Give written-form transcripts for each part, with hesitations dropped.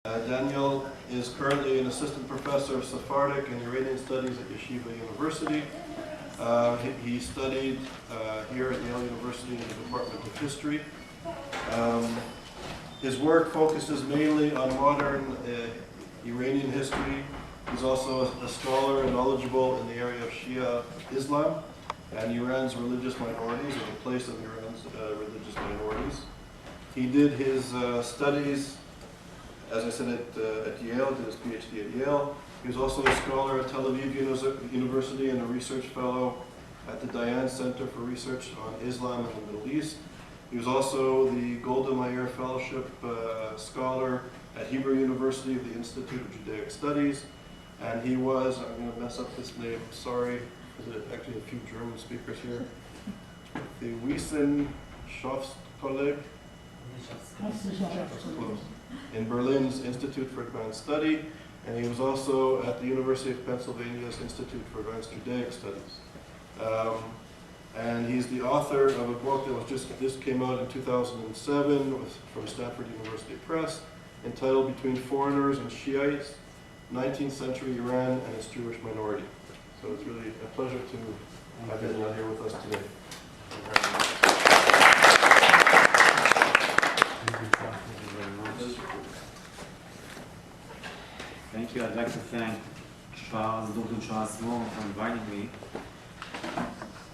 Daniel is currently an assistant professor of Sepharadic and Iranian studies at Yeshiva University. He studied here at Yale University in the Department of History. His work focuses mainly on modern Iranian history. He's also a scholar and knowledgeable in the area of Shia Islam and Iran's religious minorities, or the place of Iran's religious minorities. He did his studies, as I said, at Yale, did his PhD at Yale. He was also a scholar at Tel Aviv University and a research fellow at the Dayan Center for Research on Islam and the Middle East. He was also the Golda Meir Fellowship Scholar at Hebrew University of the Institute of Judaic Studies. And he was, I'm going to mess up this name, sorry, there's actually a few German speakers here. The YIISA Kolleg in Berlin's Institute for Advanced Study. And he was also at the University of Pennsylvania's Institute for Advanced Judaic Studies. And he's the author of a book that was just came out in 2007 from Stanford University Press, entitled Between Foreigners and Shiites, 19th Century Iran and its Jewish Minority. So it's really a pleasure to have you here with us today. Thank you. I'd like to thank Charles, Dr. Charles Moore, for inviting me.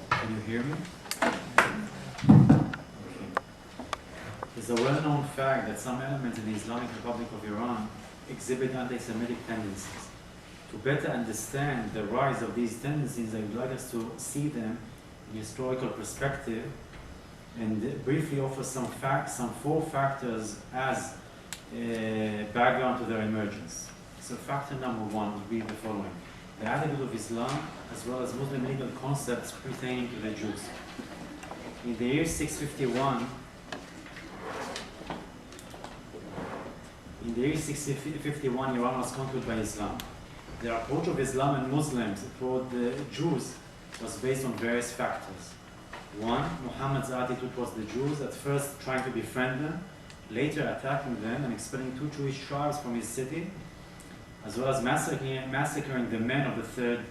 Can you hear me? Okay. It's a well-known fact that some elements in the Islamic Republic of Iran exhibit anti-Semitic tendencies. To better understand the rise of these tendencies, I would like us to see them in historical perspective and briefly offer some four factors as a background to their emergence. So factor number one would be the following: the attitude of Islam as well as Muslim legal concepts pertaining to the Jews. In the year 651, Iran was conquered by Islam. The approach of Islam and Muslims toward the Jews was based on various factors. One, Muhammad's attitude towards the Jews, at first trying to befriend them, later attacking them and expelling 2 Jewish tribes from his city, as well as massacring the men of the third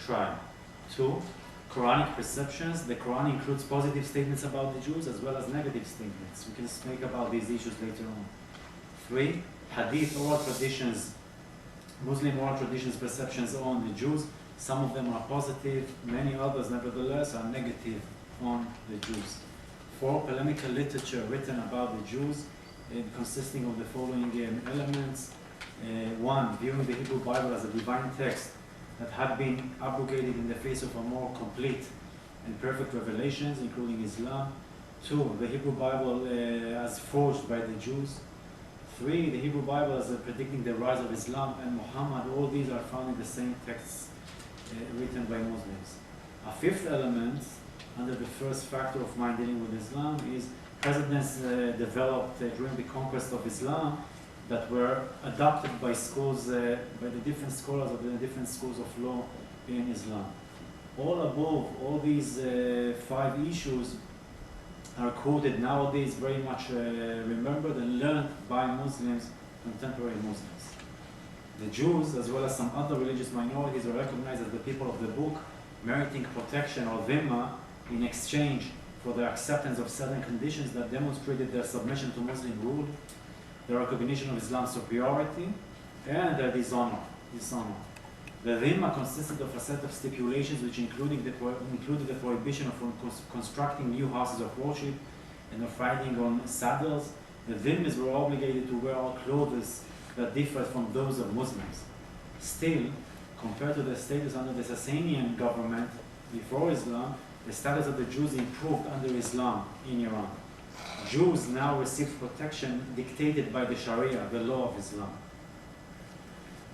tribe. 2, Quranic perceptions. The Quran includes positive statements about the Jews as well as negative statements. We can speak about these issues later on. 3, Hadith, oral traditions, Muslim oral traditions, perceptions on the Jews. Some of them are positive, many others, nevertheless, are negative on the Jews. 4, polemical literature written about the Jews, consisting of the following elements. 1, viewing the Hebrew Bible as a divine text that had been abrogated in the face of a more complete and perfect revelations, including Islam. 2, the Hebrew Bible as forged by the Jews. 3, the Hebrew Bible as predicting the rise of Islam and Muhammad. All these are found in the same texts written by Muslims. A 5th element, under the first factor of my dealing with Islam, is precedents developed during the conquest of Islam that were adopted by schools, by the different scholars of the different schools of law in Islam. All above, all these 5 issues are quoted nowadays, very much remembered and learned by Muslims, contemporary Muslims. The Jews, as well as some other religious minorities, are recognized as the people of the book, meriting protection or dhimma in exchange for their acceptance of certain conditions that demonstrated their submission to Muslim rule, the recognition of Islam's superiority, and their dishonor. The dhimma consisted of a set of stipulations which included the prohibition of constructing new houses of worship and of riding on saddles. The dhimmis were obligated to wear all clothes that differed from those of Muslims. Still, compared to the status under the Sasanian government before Islam, the status of the Jews improved under Islam in Iran. Jews now received protection dictated by the Sharia, the law of Islam.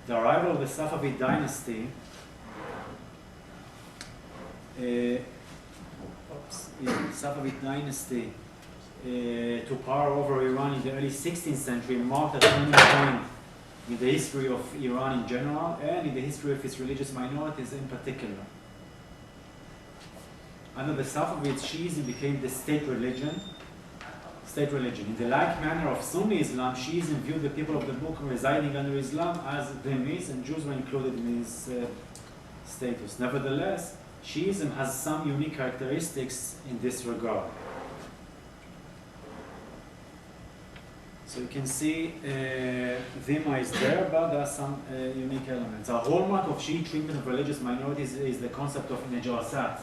The arrival of the Safavid dynasty to power over Iran in the early 16th century marked a turning point in the history of Iran in general and in the history of its religious minorities in particular. Under the Safavids, Shiism became the state religion, state religion. In the like manner of Sunni Islam, Shiism viewed the people of the book residing under Islam as dhimmis, and Jews were included in his status. Nevertheless, Shiism has some unique characteristics in this regard. So you can see dhimma is there, but there are some unique elements. A hallmark of Shi'i treatment of religious minorities is the concept of najasat,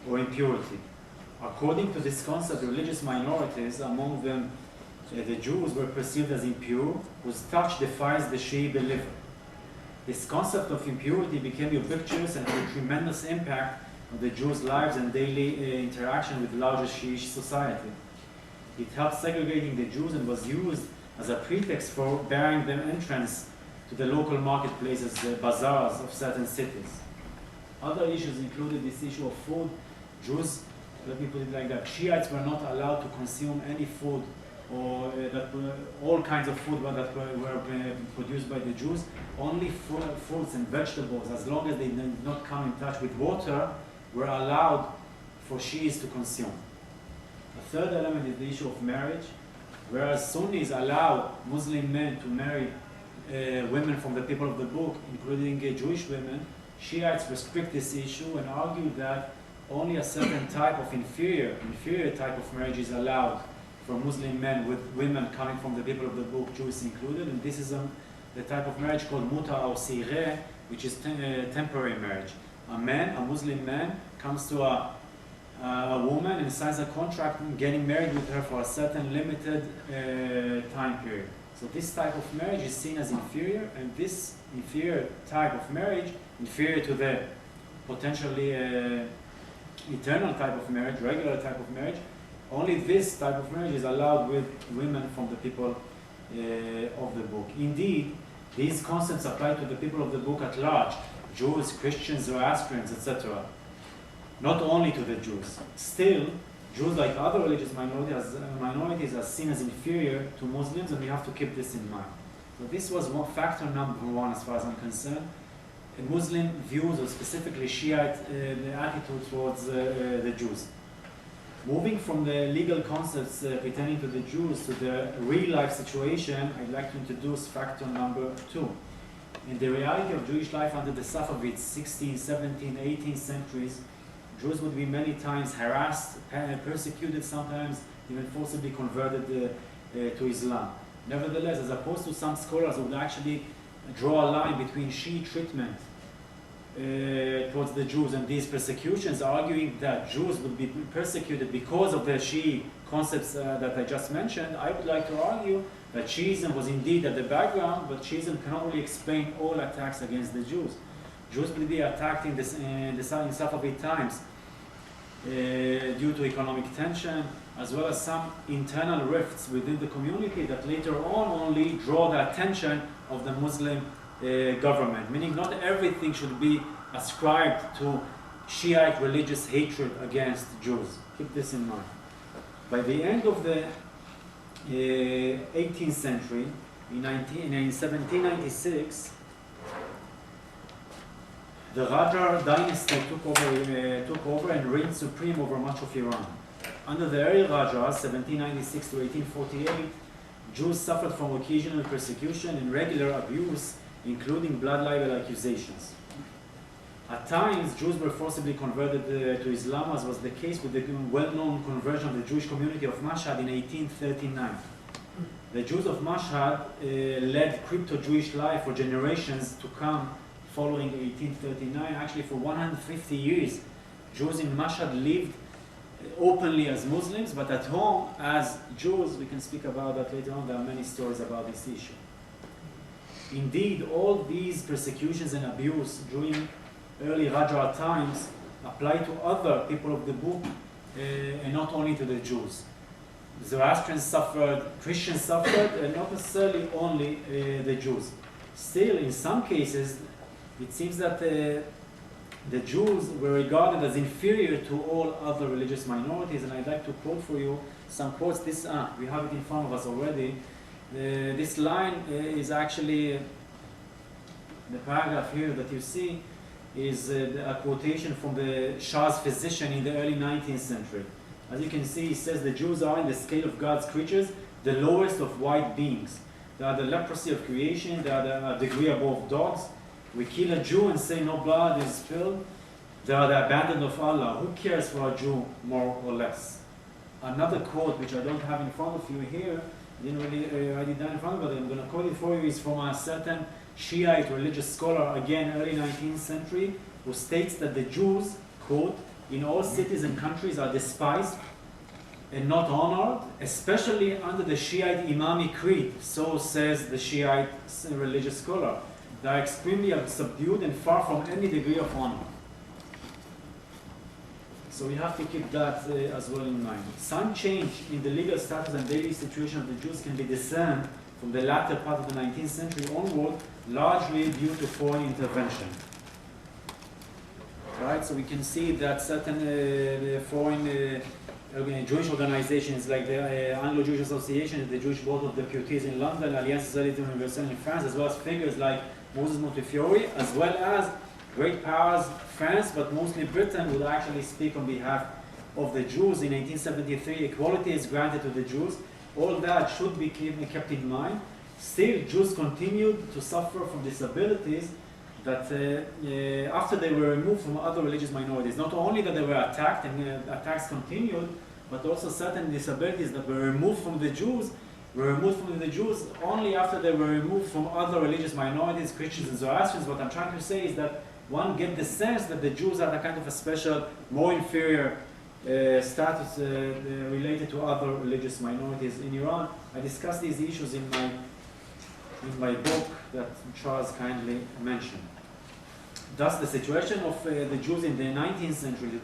or impurity. According to this concept, the religious minorities, among them the Jews, were perceived as impure, whose touch defies the Shi'i believer. This concept of impurity became ubiquitous and had a tremendous impact on the Jews' lives and daily interaction with larger Shi'i society. It helped segregating the Jews and was used as a pretext for barring them entrance to the local marketplaces, bazaars of certain cities. Other issues included this issue of food. Jews, let me put it like that, Shiites were not allowed to consume any food or all kinds of food that were produced by the Jews. Only fruits and vegetables, as long as they did not come in touch with water, were allowed for Shiites to consume. The third element is the issue of marriage. Whereas Sunnis allow Muslim men to marry women from the people of the book, including Jewish women, Shiites restrict this issue and argue that only a certain type of inferior type of marriage is allowed for Muslim men with women coming from the people of the book, Jews included, and this is the type of marriage called muta or sireh, which is temporary marriage. A Muslim man, comes to a woman and signs a contract getting married with her for a certain limited time period. So this type of marriage is seen as inferior, and this inferior type of marriage, inferior to the potentially eternal type of marriage, regular type of marriage, only this type of marriage is allowed with women from the people of the book. Indeed, these concepts apply to the people of the book at large, Jews, Christians, Zoroastrians, etc. Not only to the Jews. Still, Jews, like other religious minorities, are seen as inferior to Muslims, and we have to keep this in mind. So this was factor number one as far as I'm concerned. Muslim views, or specifically Shiite attitude towards the Jews. Moving from the legal concepts pertaining to the Jews to the real-life situation, I'd like to introduce factor number two. In the reality of Jewish life under the Safavids, 16th, 17th, 18th centuries, Jews would be many times harassed, persecuted, sometimes even forcibly converted to Islam. Nevertheless, as opposed to some scholars who would actually draw a line between Shi'i treatment towards the Jews and these persecutions, arguing that Jews would be persecuted because of the Shi'i concepts that I just mentioned, I would like to argue that Shi'ism was indeed at the background, but Shi'ism cannot really explain all attacks against the Jews. Jews will be attacked in Safavid times due to economic tension, as well as some internal rifts within the community that later on only draw the attention of the Muslim government, meaning not everything should be ascribed to Shiite religious hatred against Jews. Keep this in mind. By the end of the 18th century, in 1796, the Qajar dynasty took over and reigned supreme over much of Iran. Under the early Qajars, 1796 to 1848, Jews suffered from occasional persecution and regular abuse, including blood libel accusations. At times, Jews were forcibly converted to Islam, as was the case with the well-known conversion of the Jewish community of Mashhad in 1839. The Jews of Mashhad led crypto-Jewish life for generations to come following 1839. Actually, for 150 years, Jews in Mashhad lived openly as Muslims, but at home as Jews. We can speak about that later on. There are many stories about this issue. Indeed, all these persecutions and abuse during early Qajar times apply to other people of the book and not only to the Jews. Zoroastrians suffered, Christians suffered, and not necessarily only the Jews. Still, in some cases, it seems that the Jews were regarded as inferior to all other religious minorities, and I'd like to quote for you some quotes. We have it in front of us already. This line is actually, the paragraph here that you see is a quotation from the Shah's physician in the early 19th century. As you can see, he says the Jews are in the scale of God's creatures the lowest of white beings. They are the leprosy of creation. They are the degree above dogs. We kill a Jew and say no blood is spilled. They are the abandoned of Allah. Who cares for a Jew more or less? Another quote, which I don't have in front of you here, I didn't really write it down in front of you, but I'm going to quote it for you, is from a certain Shiite religious scholar, again early 19th century, who states that the Jews, quote, in all cities and countries are despised and not honored, especially under the Shiite Imami creed. So says the Shiite religious scholar. They are extremely subdued and far from any degree of honor. So we have to keep that as well in mind. Some change in the legal status and daily situation of the Jews can be discerned from the latter part of the 19th century onward, largely due to foreign intervention. Right, so we can see that certain foreign Jewish organizations like the Anglo-Jewish Association, the Jewish Board of Deputies in London, Alliance Société Universelle in France, as well as figures like Moses Montefiore, as well as great powers, France, but mostly Britain, would actually speak on behalf of the Jews. In 1873, equality is granted to the Jews. All that should be kept in mind. Still, Jews continued to suffer from disabilities that after they were removed from other religious minorities. Not only that they were attacked, and attacks continued, but also certain disabilities that were removed from the Jews only after they were removed from other religious minorities, Christians and Zoroastrians. What I'm trying to say is that one gets the sense that the Jews are a kind of a special, more inferior status related to other religious minorities in Iran. I discuss these issues in my book that Charles kindly mentioned. Thus, the situation of the Jews in the 19th century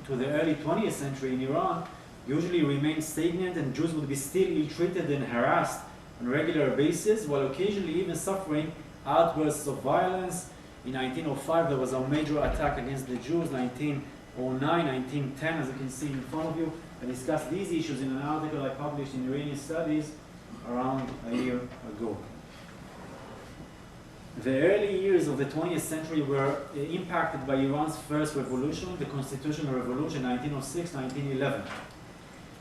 to the early 20th century in Iran usually remained stagnant, and Jews would be still ill-treated and harassed on a regular basis, while occasionally even suffering outbursts of violence. In 1905, there was a major attack against the Jews. 1909, 1910, as you can see in front of you. I discussed these issues in an article I published in Iranian Studies around a year ago. The early years of the 20th century were impacted by Iran's first revolution, the Constitutional Revolution, 1906-1911.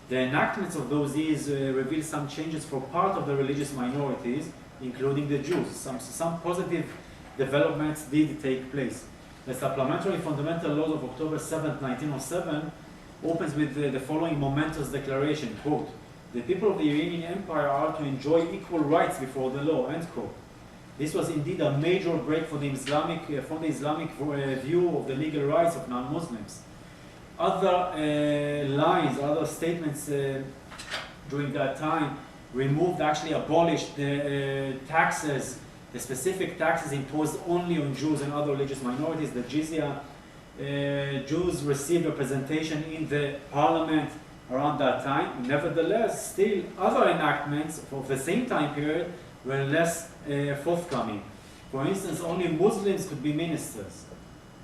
The enactments of those years revealed some changes for part of the religious minorities, including the Jews. Some positive developments did take place. The Supplementary Fundamental Laws of October 7, 1907 opens with the following momentous declaration, quote, "The people of the Iranian Empire are to enjoy equal rights before the law," end quote. This was indeed a major break for the Islamic view of the legal rights of non-Muslims. Other lines, other statements during that time actually abolished the taxes, the specific taxes imposed only on Jews and other religious minorities, the jizya. Jews received representation in the parliament around that time. Nevertheless, still other enactments of the same time period were less forthcoming. For instance, only Muslims could be ministers.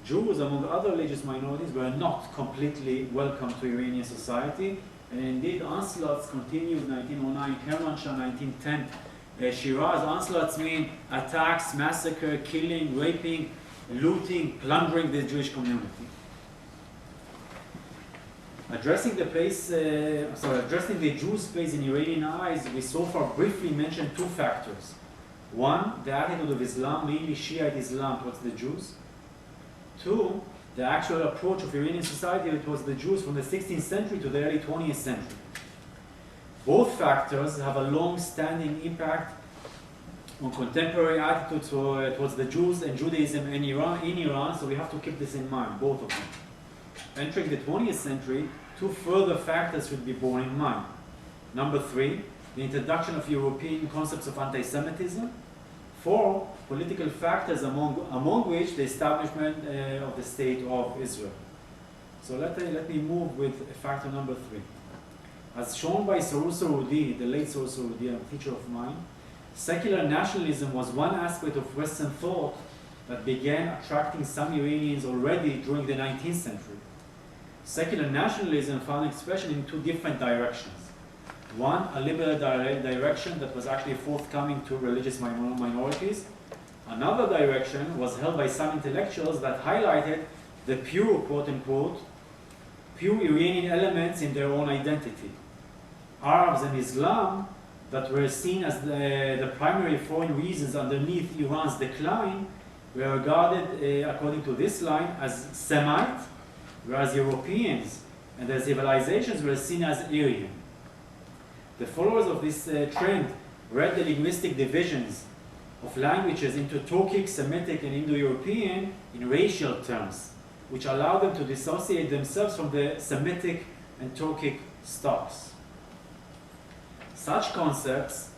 Jews, among other religious minorities, were not completely welcome to Iranian society, and indeed onslaughts continued. 1909 Kermanshah, 1910 Shiraz. Onslaughts mean attacks, massacre, killing, raping, looting, plundering the Jewish community. Addressing the Jews' place in Iranian eyes, we so far briefly mentioned two factors. One, the attitude of Islam, mainly Shiite Islam, towards the Jews. Two, the actual approach of Iranian society towards the Jews from the 16th century to the early 20th century. Both factors have a long-standing impact on contemporary attitudes towards the Jews and Judaism in Iran, so we have to keep this in mind, both of them. Entering the 20th century, two further factors should be borne in mind. Number three, the introduction of European concepts of anti-Semitism. Four, political factors among which the establishment of the State of Israel. So let me move with factor number three. As shown by Sarur Sarudi, the late Sarur Sarudi, a teacher of mine, secular nationalism was one aspect of Western thought that began attracting some Iranians already during the 19th century. Secular nationalism found expression in two different directions. One, a liberal direction that was actually forthcoming to religious minorities. Another direction was held by some intellectuals that highlighted the pure, quote-unquote, pure Iranian elements in their own identity. Arabs and Islam, that were seen as the primary foreign reasons underneath Iran's decline, were regarded, according to this line, as Semite, whereas Europeans and their civilizations were seen as Aryan. The followers of this trend read the linguistic divisions of languages into Turkic, Semitic, and Indo-European in racial terms, which allowed them to dissociate themselves from the Semitic and Turkic stocks. Such concepts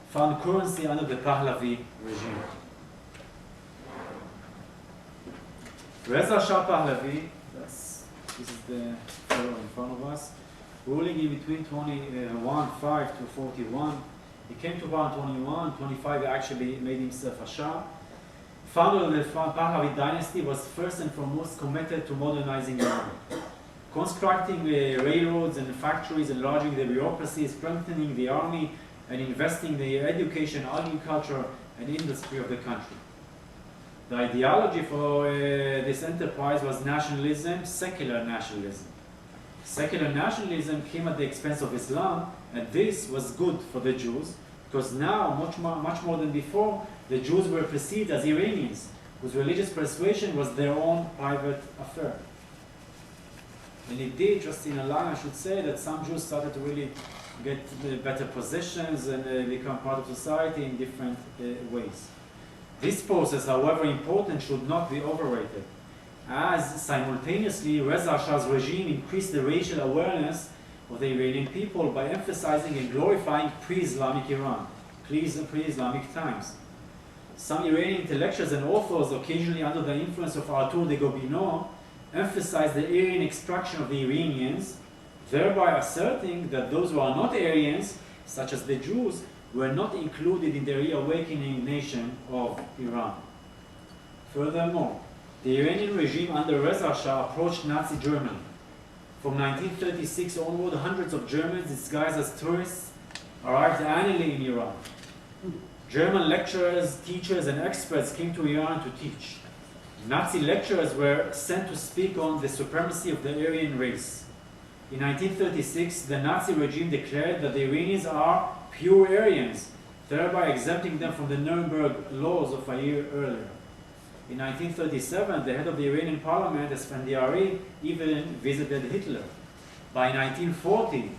found currency under the Pahlavi regime. Reza Shah Pahlavi, this is the photo in front of us, ruling in between 5 to 41. He came to power in 25, he actually made himself a Shah. Founder of the Pahlavi dynasty, was first and foremost committed to modernizing Iran, constructing railroads and factories, enlarging the bureaucracy, strengthening the army, and investing in the education, agriculture, and industry of the country. The ideology for this enterprise was nationalism, secular nationalism. Secular nationalism came at the expense of Islam, and this was good for the Jews, because now, much more than before, the Jews were perceived as Iranians, whose religious persuasion was their own private affair. And indeed, just in a line, I should say that some Jews started to really get better positions and become part of society in different ways. This process, however important, should not be overrated, as simultaneously Reza Shah's regime increased the racial awareness of the Iranian people by emphasizing and glorifying pre-Islamic Iran, pre-Islamic times. Some Iranian intellectuals and authors, occasionally under the influence of Arthur de Gobineau, emphasized the Aryan extraction of the Iranians, thereby asserting that those who are not Aryans, such as the Jews, were not included in the reawakening nation of Iran. Furthermore, the Iranian regime under Reza Shah approached Nazi Germany. From 1936 onward, hundreds of Germans disguised as tourists arrived annually in Iran. German lecturers, teachers, and experts came to Iran to teach. Nazi lecturers were sent to speak on the supremacy of the Aryan race. In 1936, the Nazi regime declared that the Iranians are pure Aryans, thereby exempting them from the Nuremberg laws of a year earlier. In 1937, the head of the Iranian parliament, Esfandiari, even visited Hitler. By 1940,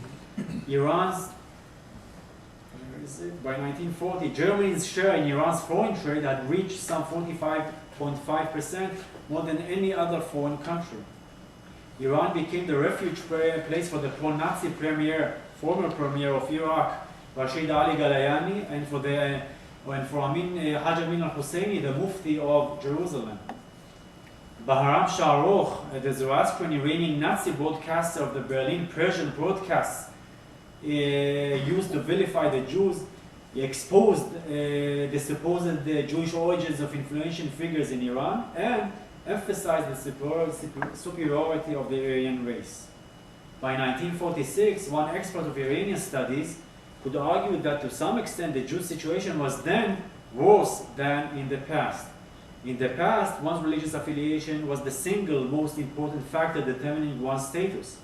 Germany's share in Iran's foreign trade had reached some 45.5%, more than any other foreign country. Iran became the refuge place for the pro-Nazi former premier of Iraq, Rashid Ali Galayani, and for Haj Amin al-Husseini, the Mufti of Jerusalem. Bahram Shah-Rokh, the Zoroastrian Iranian Nazi broadcaster of the Berlin Persian broadcasts, used to vilify the Jews. He exposed the supposed Jewish origins of influential figures in Iran and emphasized the superiority of the Aryan race. By 1946, one expert of Iranian studies could argue that to some extent the Jewish situation was then worse than in the past. In the past, one's religious affiliation was the single most important factor determining one's status.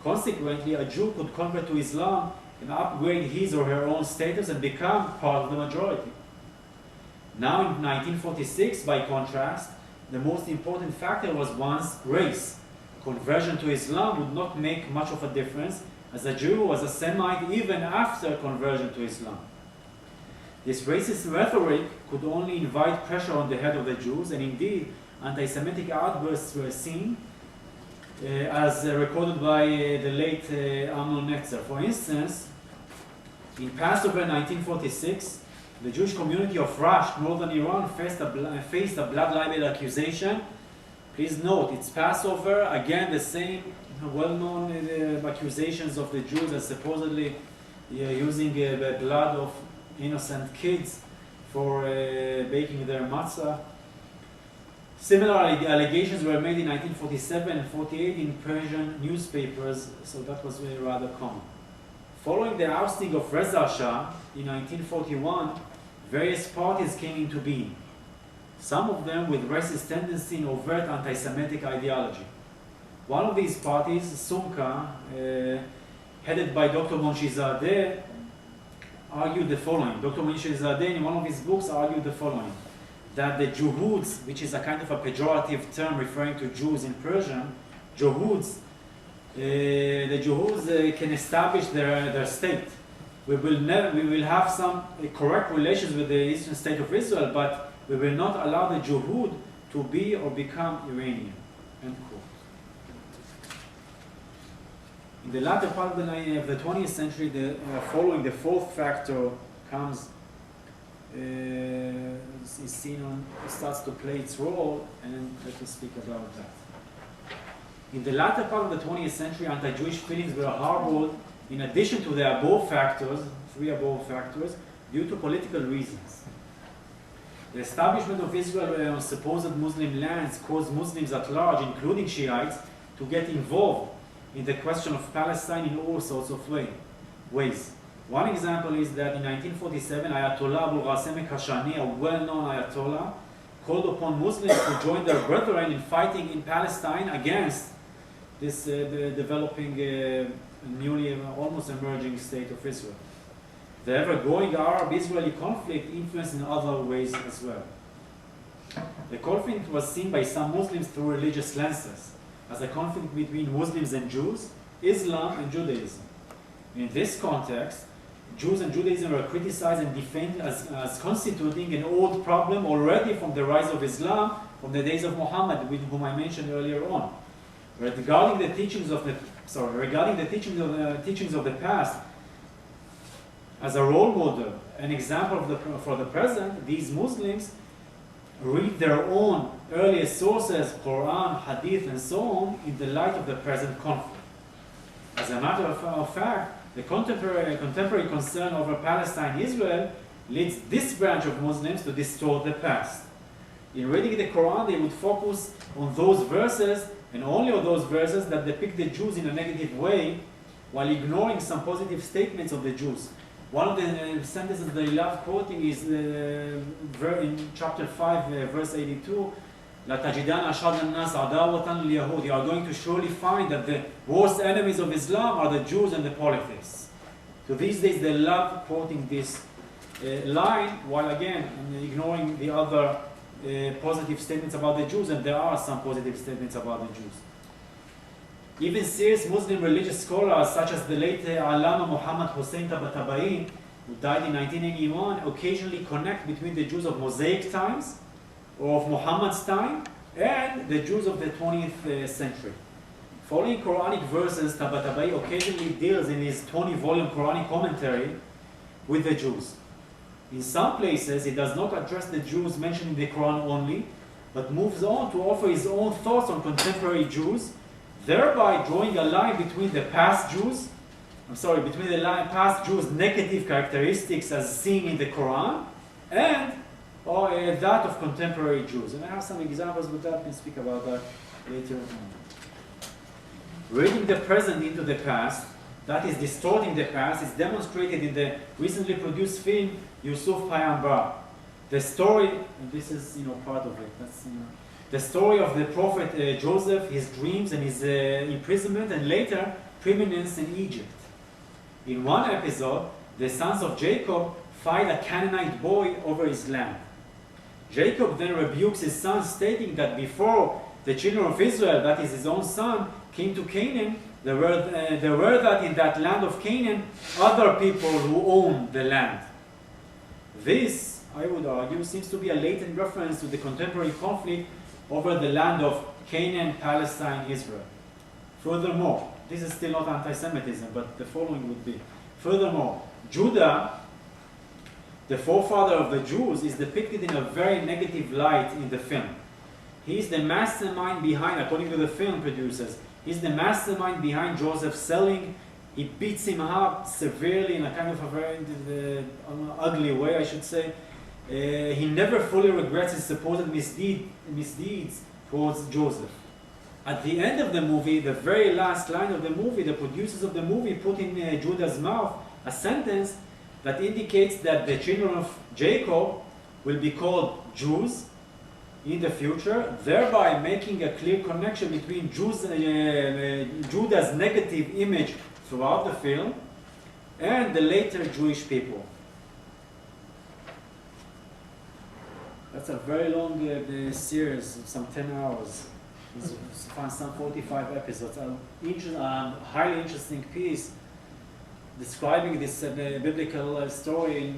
Consequently, a Jew could convert to Islam and upgrade his or her own status and become part of the majority. Now in 1946, by contrast, the most important factor was one's race. Conversion to Islam would not make much of a difference, as a Jew was a Semite even after conversion to Islam. This racist rhetoric could only invite pressure on the head of the Jews, and indeed, anti-Semitic outbursts were seen, as recorded by the late Amnon Netzer. For instance, in Passover 1946, the Jewish community of Rasht, northern Iran, faced a blood libel accusation. Please note, it's Passover, again the same well-known accusations of the Jews as supposedly using the blood of innocent kids for baking their matzah. Similar allegations were made in 1947 and 48 in Persian newspapers, so that was rather common. Following the ousting of Reza Shah in 1941, various parties came into being, some of them with racist tendency and overt anti-Semitic ideology. One of these parties, Sumka, headed by Dr. Monshizadeh, argued the following. Dr. Monshizadeh, in one of his books, argued the following: that the Juhuds, which is a kind of a pejorative term referring to Jews in Persian, Juhuds, the Jews can establish their state. We will have some correct relations with the eastern state of Israel, but we will not allow the Jehud to be or become Iranian. End quote. In the latter part of the 20th century, following the fourth factor comes, is seen on, starts to play its role, and let us speak about that. In the latter part of the 20th century, anti-Jewish feelings were harbored in addition to the above factors, three above factors, due to political reasons. The establishment of Israel on supposed Muslim lands caused Muslims at large, including Shiites, to get involved in the question of Palestine in all sorts of ways. One example is that in 1947, Ayatollah Abu Ghasem Kashani, a well-known Ayatollah, called upon Muslims to join their brethren in fighting in Palestine against this developing, newly almost emerging state of Israel. The ever-growing Arab-Israeli conflict influenced in other ways as well. The conflict was seen by some Muslims through religious lenses, as a conflict between Muslims and Jews, Islam and Judaism. In this context, Jews and Judaism were criticized and defended as constituting an old problem already from the rise of Islam, from the days of Muhammad, with whom I mentioned earlier on. Regarding the teachings of the past, as a role model, an example for the present, these Muslims read their own earliest sources, Quran, Hadith, and so on, in the light of the present conflict. As a matter of fact, the contemporary concern over Palestine-Israel leads this branch of Muslims to distort the past. In reading the Quran, they would focus on those verses, and only on those verses that depict the Jews in a negative way, while ignoring some positive statements of the Jews. One of the sentences they love quoting is in chapter 5, verse 82, لَتَجِدَانَ أَشَدَّ النَّاسِ عَدَاوَةً لِلْيَهُودِ. You are going to surely find that the worst enemies of Islam are the Jews and the polytheists. So these days they love quoting this line, while again ignoring the other positive statements about the Jews, and there are some positive statements about the Jews. Even serious Muslim religious scholars, such as the late Allama Muhammad Hussein Tabatabai, who died in 1981, occasionally connect between the Jews of Mosaic times, or of Muhammad's time, and the Jews of the 20th century. Following Quranic verses, Tabatabai occasionally deals in his 20-volume Quranic commentary with the Jews. In some places, he does not address the Jews mentioned in the Quran only, but moves on to offer his own thoughts on contemporary Jews, thereby drawing a line between the past Jews, past Jews' negative characteristics as seen in the Quran, and that of contemporary Jews. And I have some examples, but I can speak about that later on. Reading the present into the past, that is distorting the past, is demonstrated in the recently produced film Yusuf Payambar. The story, and this is part of it. The story of the prophet Joseph, his dreams and his imprisonment, and later preeminence in Egypt. In one episode, the sons of Jacob fight a Canaanite boy over his land. Jacob then rebukes his son, stating that before the children of Israel, that is his own son, came to Canaan, there were that in that land of Canaan other people who owned the land. This, I would argue, seems to be a latent reference to the contemporary conflict over the land of Canaan, Palestine, Israel. Furthermore, this is still not anti-Semitism, but the following would be. Furthermore, Judah, the forefather of the Jews, is depicted in a very negative light in the film. He is the mastermind behind, according to the film producers, he's the mastermind behind Joseph selling. He beats him up severely in a kind of a very ugly way, I should say. He never fully regrets his supposed misdeeds towards Joseph. At the end of the movie, the very last line of the movie, the producers of the movie put in Judah's mouth a sentence that indicates that the children of Jacob will be called Jews, in the future, thereby making a clear connection between Judah's negative image throughout the film and the later Jewish people. That's a very long series, some 10 hours. It's some 45 episodes. Highly interesting piece describing this biblical story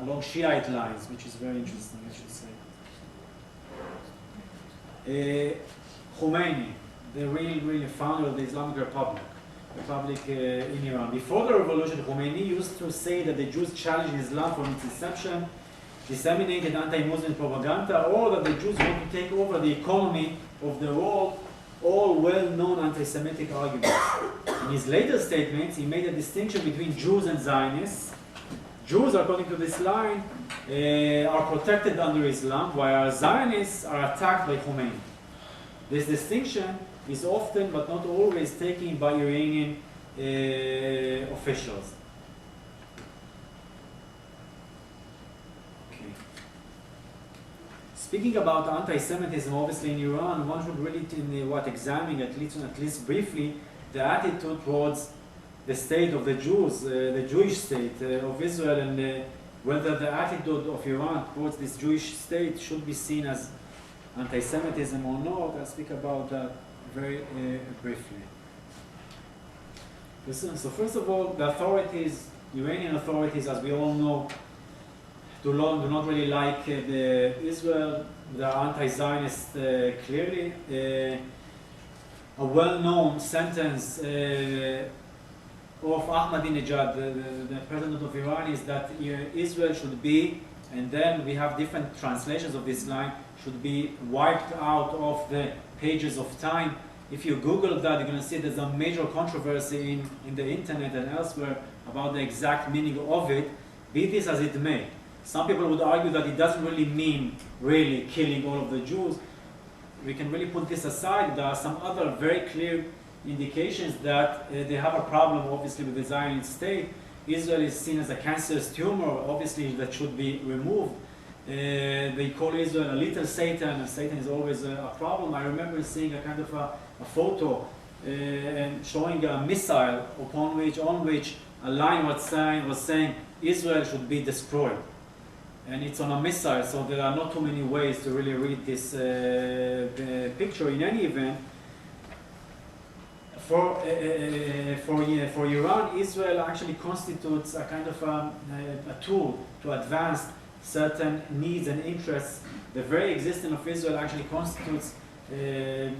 along Shiite lines, which is very interesting, I should say. Khomeini, the real founder of the Islamic Republic in Iran. Before the revolution, Khomeini used to say that the Jews challenged Islam from its inception, disseminated anti-Muslim propaganda, or that the Jews want to take over the economy of the world, all well-known anti-Semitic arguments. In his later statements, he made a distinction between Jews and Zionists. Jews, according to this line, are protected under Islam, while Zionists are attacked by Khomeini. This distinction is often, but not always, taken by Iranian officials. Okay. Speaking about anti-Semitism, obviously in Iran, one should really examine, at least briefly, the attitude towards the state of the Jews, the Jewish state of Israel, and whether the attitude of Iran towards this Jewish state should be seen as anti-Semitism or not. I'll speak about that very briefly. So first of all, the authorities, Iranian authorities, as we all know, do not really like Israel. They are anti-Zionist clearly. A well-known sentence of Ahmadinejad, the president of Iran, is that Israel should be, and then we have different translations of this line, should be wiped out of the pages of time. If you Google that, you're going to see there's a major controversy in the internet and elsewhere about the exact meaning of it, be this as it may. Some people would argue that it doesn't really mean really killing all of the Jews. We can really put this aside. There are some other very clear indications that they have a problem, obviously, with the Zionist state. Israel is seen as a cancerous tumor, obviously, that should be removed. They call Israel a little Satan, and Satan is always a problem. I remember seeing a kind of a photo and showing a missile on which a line was saying Israel should be destroyed. And it's on a missile, so there are not too many ways to really read this picture. In any event, for Iran, Israel actually constitutes a kind of a tool to advance certain needs and interests. The very existence of Israel actually constitutes a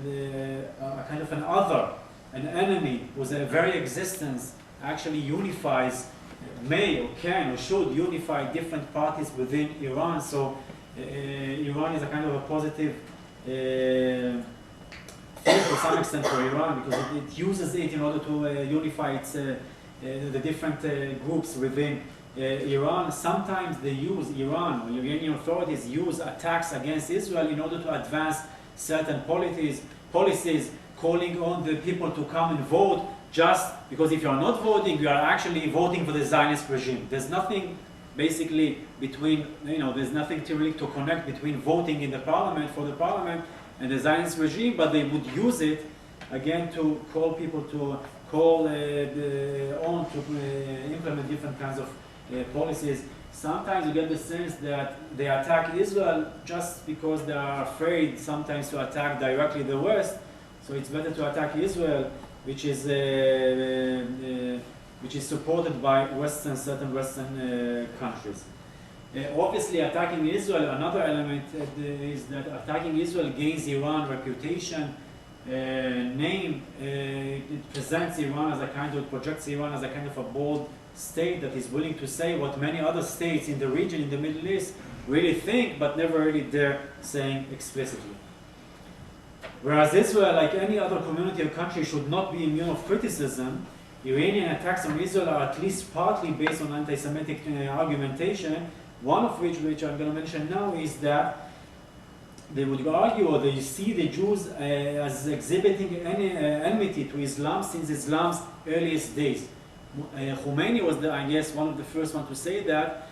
kind of an other, an enemy whose very existence actually unifies, may or can or should unify different parties within Iran. So Iran is a kind of a positive thing to some extent for Iran, because it uses it in order to unify its the different groups within Iran. Sometimes they use, Iran or Iranian authorities use attacks against Israel in order to advance certain policies, calling on the people to come and vote, just because if you are not voting, you are actually voting for the Zionist regime. There's nothing basically between, there's nothing to really to connect between voting in the parliament, for the parliament, and the Zionist regime, but they would use it again to call people to implement different kinds of policies. Sometimes you get the sense that they attack Israel just because they are afraid sometimes to attack directly the West. So it's better to attack Israel, which is supported by certain Western countries. Obviously, attacking Israel, another element is that attacking Israel gains Iran reputation, name. It presents Iran as projects Iran as a kind of a bold state that is willing to say what many other states in the region, in the Middle East, really think, but never really dare saying explicitly. Whereas Israel, like any other community or country, should not be immune of criticism, Iranian attacks on Israel are at least partly based on anti-Semitic argumentation, one of which I'm going to mention now, is that they would argue, or they see the Jews as exhibiting enmity to Islam since Islam's earliest days. Khomeini was, I guess, one of the first ones to say that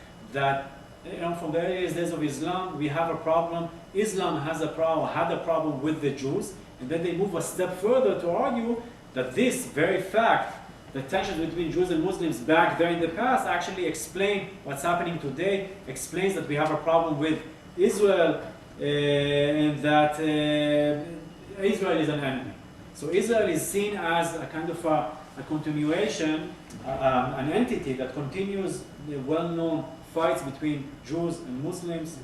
from the earliest days of Islam, we have a problem. Islam has a problem, had a problem with the Jews, and then they move a step further to argue that this very fact, the tensions between Jews and Muslims back there in the past, actually explain what's happening today, explains that we have a problem with Israel, and that Israel is an enemy. So Israel is seen as a kind of a continuation, an entity that continues the well-known fights between Jews and Muslims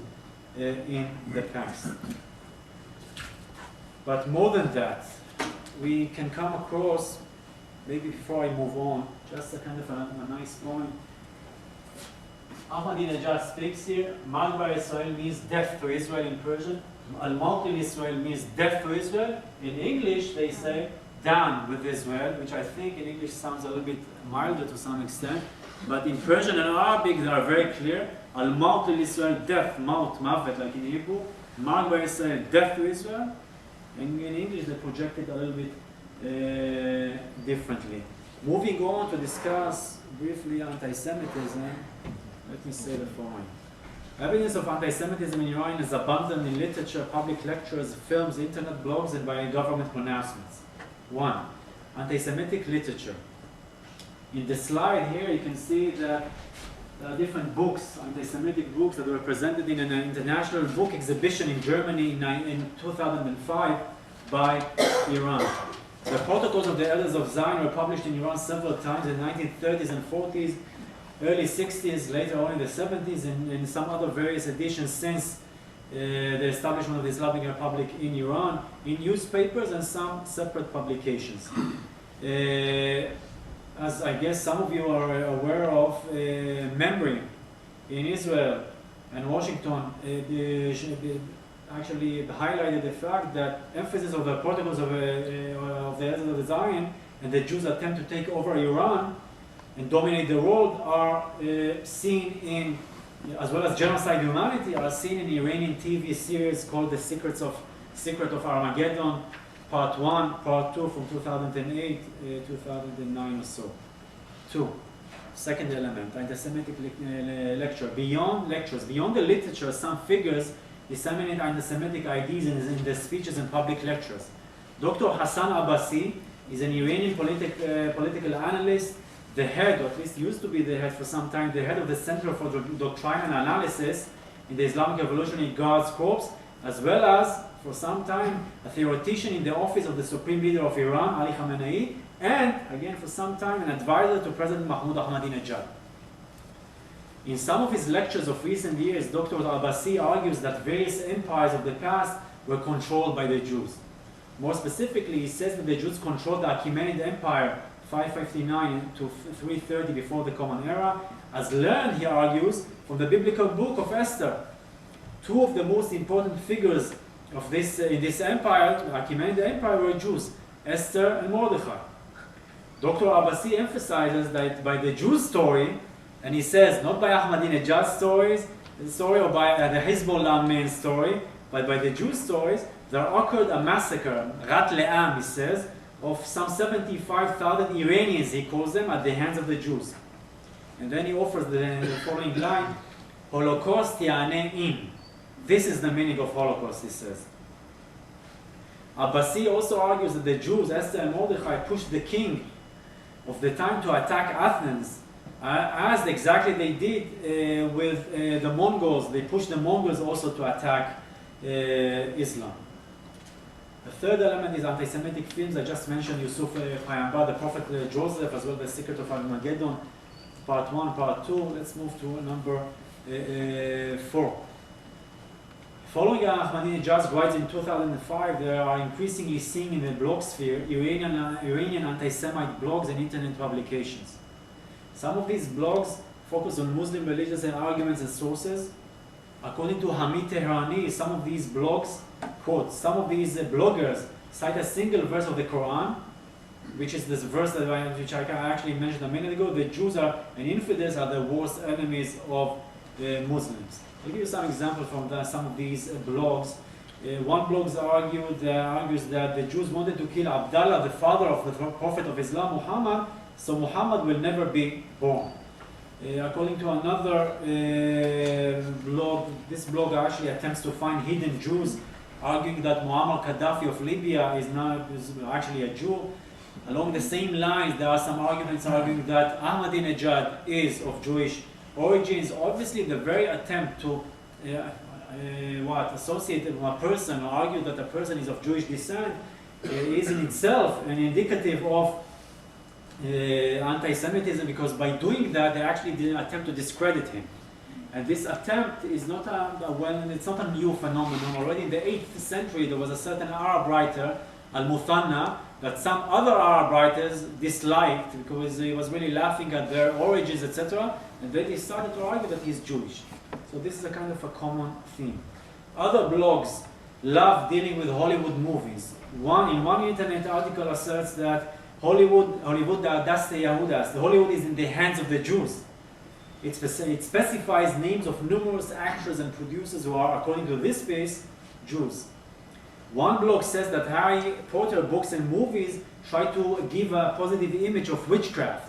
in the past. But more than that, we can come across, maybe before I move on, just a kind of a nice point. Ahmadinejad speaks here. Magbar Israel means death to Israel in Persian. Al-Mawqil Israel means death to Israel. In English, they say down with Israel, which I think in English sounds a little bit milder to some extent. But in Persian and Arabic, they are very clear. Al-Mawqil Israel, death, maut, mavet, like in Hebrew. Magbar Israel, death to Israel. And in English, they project it a little bit differently. Moving on to discuss briefly anti-Semitism, let me say the following. Evidence of anti-Semitism in Iran is abundant in literature, public lectures, films, internet blogs, and by government pronouncements. 1. Anti-Semitic literature. In the slide here, you can see that there are different books, anti-Semitic books, that were presented in an international book exhibition in Germany in 2005 by Iran. The Protocols of the Elders of Zion were published in Iran several times in the 1930s and 40s, early 60s, later on in the 70s, and in some other various editions since the establishment of the Islamic Republic in Iran, in newspapers and some separate publications. As I guess some of you are aware of, memory in Israel and Washington actually highlighted the fact that emphasis of the Protocols of the Elders of Zion and the Jews' attempt to take over Iran and dominate the world are seen in, as well as genocide humanity, are seen in the Iranian TV series called The Secret of Armageddon, Part 1, Part 2 from 2008, 2009 or so. 2. Second element, anti-Semitic lecture. Beyond the literature, some figures disseminate anti-Semitic ideas in their speeches and public lectures. Dr. Hassan Abbasi is an Iranian political analyst, the head, or at least used to be the head for some time, the head of the Center for Doctrine and Analysis in the Islamic Revolutionary Guards Corps, as well as, for some time, a theoretician in the office of the Supreme Leader of Iran, Ali Khamenei, and, again, for some time, an advisor to President Mahmoud Ahmadinejad. In some of his lectures of recent years, Dr. Abbasi argues that various empires of the past were controlled by the Jews. More specifically, he says that the Jews controlled the Achaemenid Empire 559 to 330 before the Common Era, as learned, he argues, from the biblical book of Esther. Two of the most important figures of in this empire, the Achaemenid Empire, were Jews, Esther and Mordechai. Dr. Abbasi emphasizes that by the Jews' story, and he says not by Ahmadinejad's story or by the Hezbollah man's story, but by the Jews' stories, there occurred a massacre, Rat Le'am, he says, of some 75,000 Iranians, he calls them, at the hands of the Jews. And then he offers the following line, Holocaust Ya'ane im. This is the meaning of Holocaust, he says. Abbasi also argues that the Jews, Esther and Mordechai, pushed the king of the time to attack Athens, as exactly they did with the Mongols. They pushed the Mongols also to attack Islam. The third element is anti-Semitic films. I just mentioned Yusuf Payambar, the Prophet Joseph, as well as The Secret of Armageddon, Part 1, Part 2. Let's move to number 4. Following Ahmadinejad's rise in 2005, there are increasingly seen in the blog sphere Iranian anti-Semite blogs and internet publications. Some of these blogs focus on Muslim religious and arguments and sources. According to Hamid Tehrani, some of these blogs, quote, some of these bloggers cite a single verse of the Quran, which is this verse which I actually mentioned a minute ago: the Jews and infidels are the worst enemies of Muslims. I'll give you some examples from some of these blogs. One blog argues that the Jews wanted to kill Abdullah, the father of the Prophet of Islam, Muhammad, so Muhammad will never be born. According to another blog, this blog actually attempts to find hidden Jews, arguing that Muammar Gaddafi of Libya is actually a Jew. Along the same lines, there are some arguments arguing that Ahmadinejad is of Jewish origins. Obviously, the very attempt to associate a person or argue that a person is of Jewish descent is in itself an indicative of anti-Semitism, because by doing that they actually did attempt to discredit him. And this attempt is not it's not a new phenomenon. Already in the 8th century there was a certain Arab writer, Al-Muthanna, that some other Arab writers disliked because he was really laughing at their origins, etc. And then they started to argue that he's Jewish. So this is a kind of a common theme. Other blogs love dealing with Hollywood movies. In one internet article asserts that Hollywood is in the hands of the Jews. It specifies names of numerous actors and producers who are, according to this base, Jews. One blog says that Harry Potter books and movies try to give a positive image of witchcraft.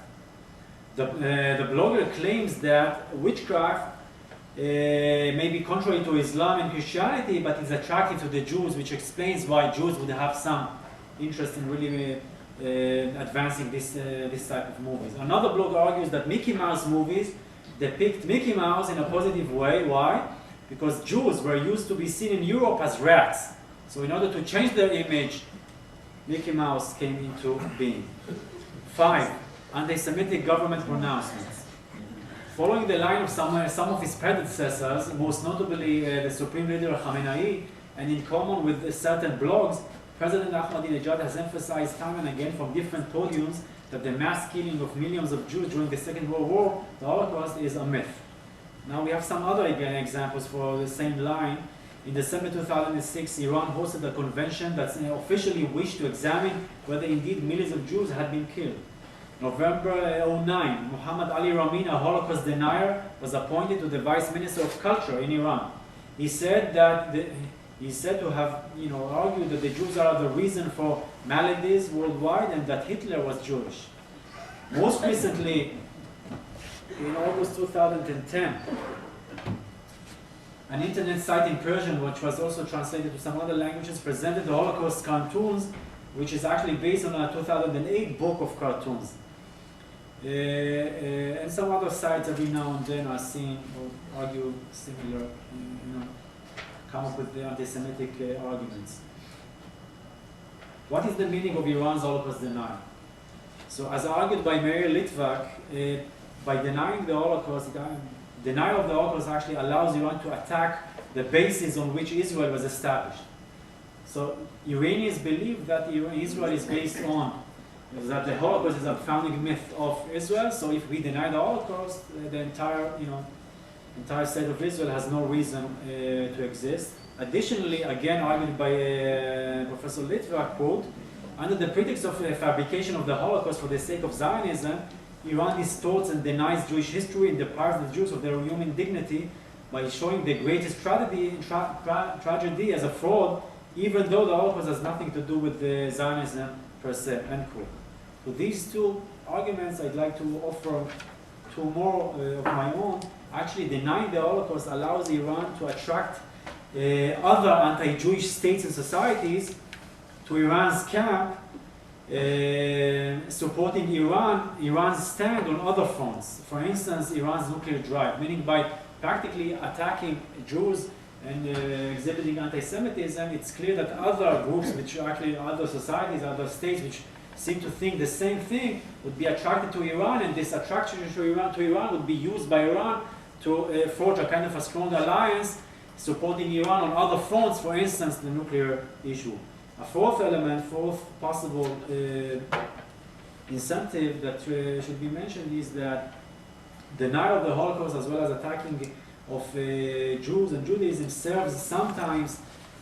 The blogger claims that witchcraft may be contrary to Islam and Christianity, but is attractive to the Jews, which explains why Jews would have some interest in really advancing this type of movies. Another blog argues that Mickey Mouse movies depict Mickey Mouse in a positive way. Why? Because Jews were used to be seen in Europe as rats. So in order to change their image, Mickey Mouse came into being. 5. Anti-Semitic government pronouncements. Following the line of some of his predecessors, most notably the Supreme Leader Khamenei, and in common with certain blogs, President Ahmadinejad has emphasized time and again from different podiums that the mass killing of millions of Jews during the Second World War, the Holocaust, is a myth. Now we have some other examples for the same line. In December 2006, Iran hosted a convention that officially wished to examine whether indeed millions of Jews had been killed. November 2009, Muhammad Ali Ramin, a Holocaust denier, was appointed to the Vice Minister of Culture in Iran. He said to have argued that the Jews are the reason for maladies worldwide and that Hitler was Jewish. Most recently, in August 2010, an internet site in Persian, which was also translated to some other languages, presented the Holocaust cartoons, which is actually based on a 2008 book of cartoons. And some other sites every now and then are seen or argue similar, come up with the anti-Semitic arguments. What is the meaning of Iran's Holocaust denial? So as argued by Meir Litvak, by denying the Holocaust, denial of the Holocaust actually allows Iran to attack the basis on which Israel was established. So Iranians believe that Israel is based on that the Holocaust is a founding myth of Israel. So if we deny the Holocaust, the entire state of Israel has no reason to exist. Additionally, again argued by Professor Litvak, quote, under the pretext of fabrication of the Holocaust for the sake of Zionism, Iran distorts and denies Jewish history and deprives the Jews of their human dignity by showing the greatest tragedy as a fraud, even though the Holocaust has nothing to do with the Zionism per se, end quote. So these two arguments, I'd like to offer two more of my own. Actually, denying the Holocaust allows Iran to attract other anti-Jewish states and societies to Iran's camp, supporting Iran's stand on other fronts. For instance, Iran's nuclear drive, meaning by practically attacking Jews and exhibiting anti-Semitism, it's clear that other groups, which are actually other societies, other states, which seem to think the same thing, would be attracted to Iran, and this attraction to Iran would be used by Iran to forge a kind of a strong alliance, supporting Iran on other fronts, for instance, the nuclear issue. A fourth possible incentive that should be mentioned is that denial of the Holocaust as well as attacking of Jews and Judaism serves sometimes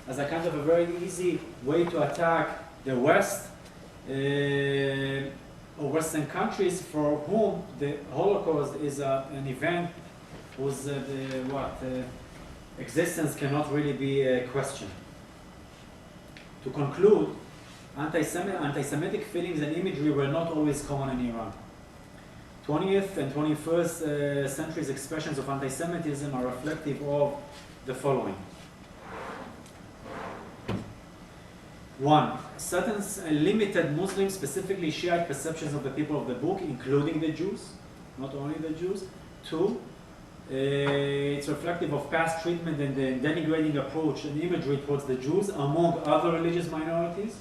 as a kind of a very easy way to attack the West or Western countries for whom the Holocaust is an event whose existence cannot really be questioned. To conclude, anti-Semitic feelings and imagery were not always common in Iran. 20th and 21st century's expressions of anti-Semitism are reflective of the following. One, certain limited Muslim, specifically Shiite perceptions of the people of the book, including the Jews, not only the Jews. Two, it's reflective of past treatment and the denigrating approach and imagery towards the Jews among other religious minorities,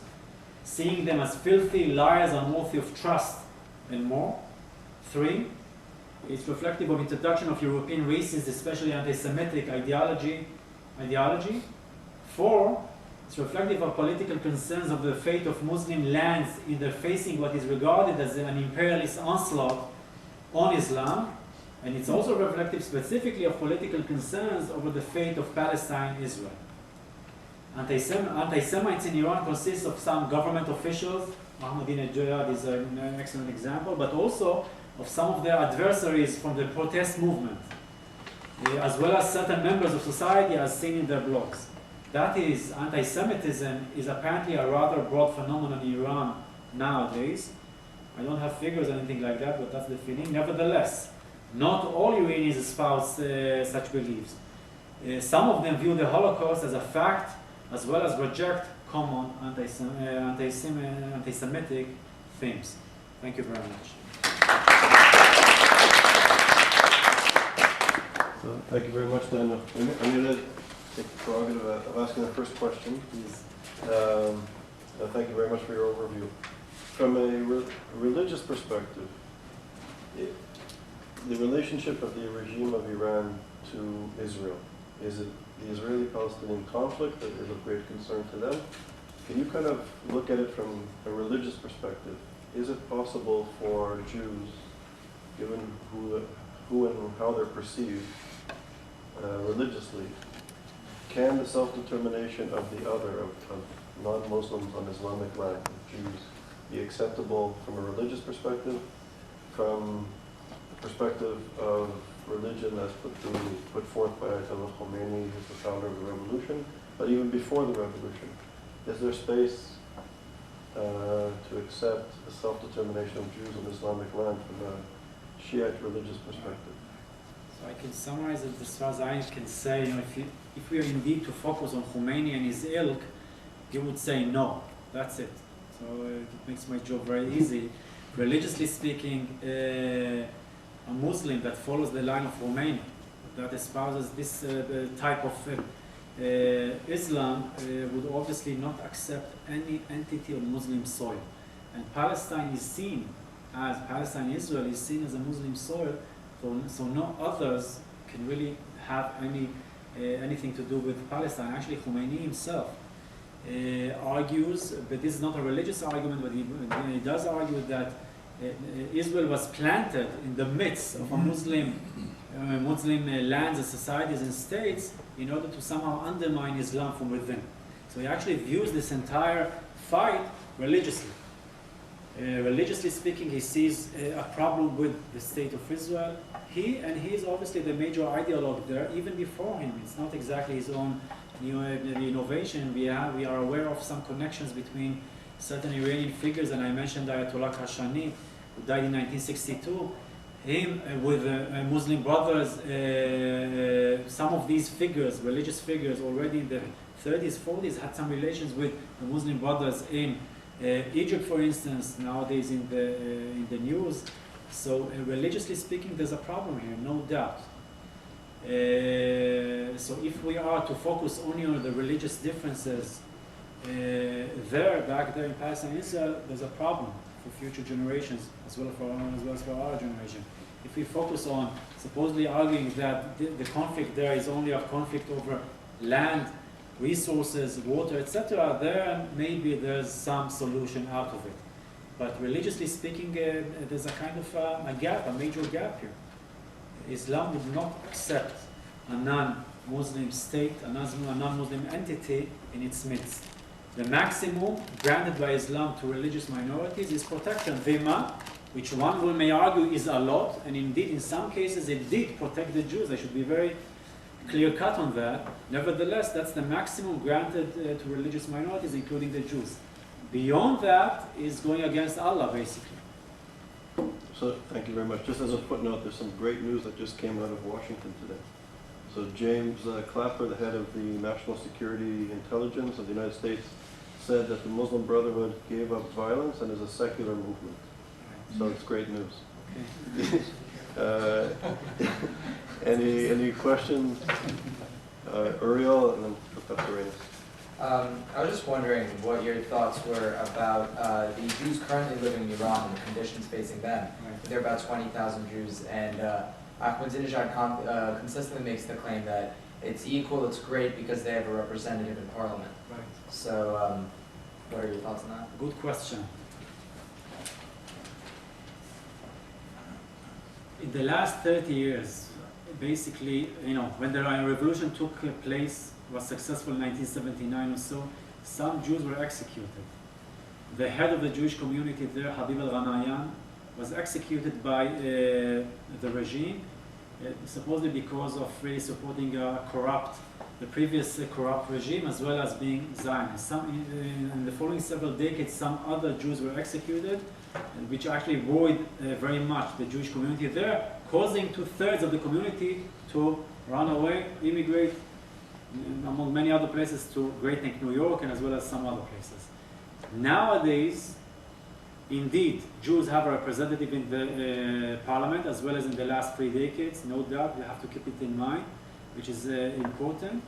seeing them as filthy, liars, unworthy of trust, and more. Three, it's reflective of introduction of European races, especially anti-Semitic ideology. Four, it's reflective of political concerns of the fate of Muslim lands either facing what is regarded as an imperialist onslaught on Islam, and it's also reflective specifically of political concerns over the fate of Palestine, Israel. Anti-Semites in Iran consists of some government officials. Ahmadinejad is an excellent example, but also of some of their adversaries from the protest movement, as well as certain members of society as seen in their blogs. That is, anti-Semitism is apparently a rather broad phenomenon in Iran nowadays. I don't have figures or anything like that, but that's the feeling. Nevertheless, not all Iranians espouse such beliefs. Some of them view the Holocaust as a fact, as well as reject common anti-Semitic themes. Thank you very much. So, thank you very much, Daniel. I'm going to take the prerogative of asking the first question. Please. Thank you very much for your overview. From a religious perspective, the relationship of the regime of Iran to Israel, is it the Israeli-Palestinian conflict that is of great concern to them? Can you kind of look at it from a religious perspective? Is it possible for Jews, given who and how they're perceived religiously, can the self-determination of the other, of non-Muslims on Islamic land, of Jews, be acceptable from a religious perspective, from the perspective of religion as put forth by Ayatollah Khomeini, who's the founder of the revolution, but even before the revolution? Is there space to accept the self-determination of Jews on Islamic land from a Shiite religious perspective? So I can summarize it as far as I can say. If we are indeed to focus on Khomeini and his ilk, you would say no. That's it. So it makes my job very easy. Religiously speaking, a Muslim that follows the line of Khomeini, that espouses this type of Islam, would obviously not accept any entity on Muslim soil. And Palestine, Israel is seen as a Muslim soil, so no others can really have anything to do with Palestine. Actually, Khomeini himself argues, but this is not a religious argument, but he does argue that Israel was planted in the midst of a Muslim lands and societies and states in order to somehow undermine Islam from within. So he actually views this entire fight religiously. Religiously speaking, he sees a problem with the state of Israel. He is obviously the major ideologue there, even before him. It's not exactly his own new innovation. We are aware of some connections between certain Iranian figures, and I mentioned Ayatollah Kashani, who died in 1962. Him with Muslim brothers, some of these figures, religious figures, already in the 30s, 40s, had some relations with the Muslim brothers in Egypt, for instance, nowadays in the news. So religiously speaking, there's a problem here, no doubt. So if we are to focus only on the religious differences back there in Palestine and Israel, there's a problem for future generations as well as for our generation. If we focus on supposedly arguing that the conflict there is only a conflict over land, resources, water, etc., there maybe there's some solution out of it. But religiously speaking, there's a kind of a major gap here. Islam would not accept a non-Muslim state, a non-Muslim entity in its midst. The maximum granted by Islam to religious minorities is protection, dhimma, which one may argue is a lot, and indeed in some cases it did protect the Jews. I should be very clear-cut on that. Nevertheless, that's the maximum granted to religious minorities, including the Jews. Beyond that is going against Allah, basically. So, thank you very much. Just as a footnote, there's some great news that just came out of Washington today. So James Clapper, the head of the National Security Intelligence of the United States, said that the Muslim Brotherhood gave up violence and is a secular movement. So it's great news. Any questions? Uriel, and then Professor Reyes. I was just wondering what your thoughts were about the Jews currently living in Iran and the conditions facing them. Right. There are about 20,000 Jews, and Ahmadinejad consistently makes the claim that it's equal, it's great because they have a representative in parliament. Right. So, what are your thoughts on that? Good question. In the last 30 years, basically, when the Iranian Revolution took place, was successful in 1979 or so, some Jews were executed. The head of the Jewish community there, Habib al-Ghanayan, was executed by the regime, supposedly because of really supporting the previous corrupt regime, as well as being Zionist. In the following several decades, some other Jews were executed, which actually worried very much the Jewish community there, causing 2/3 of the community to run away, immigrate, among many other places, to Great Neck, New York, and as well as some other places. Nowadays, indeed, Jews have a representative in the parliament, as well as in the last 3 decades, no doubt. We have to keep it in mind, which is important.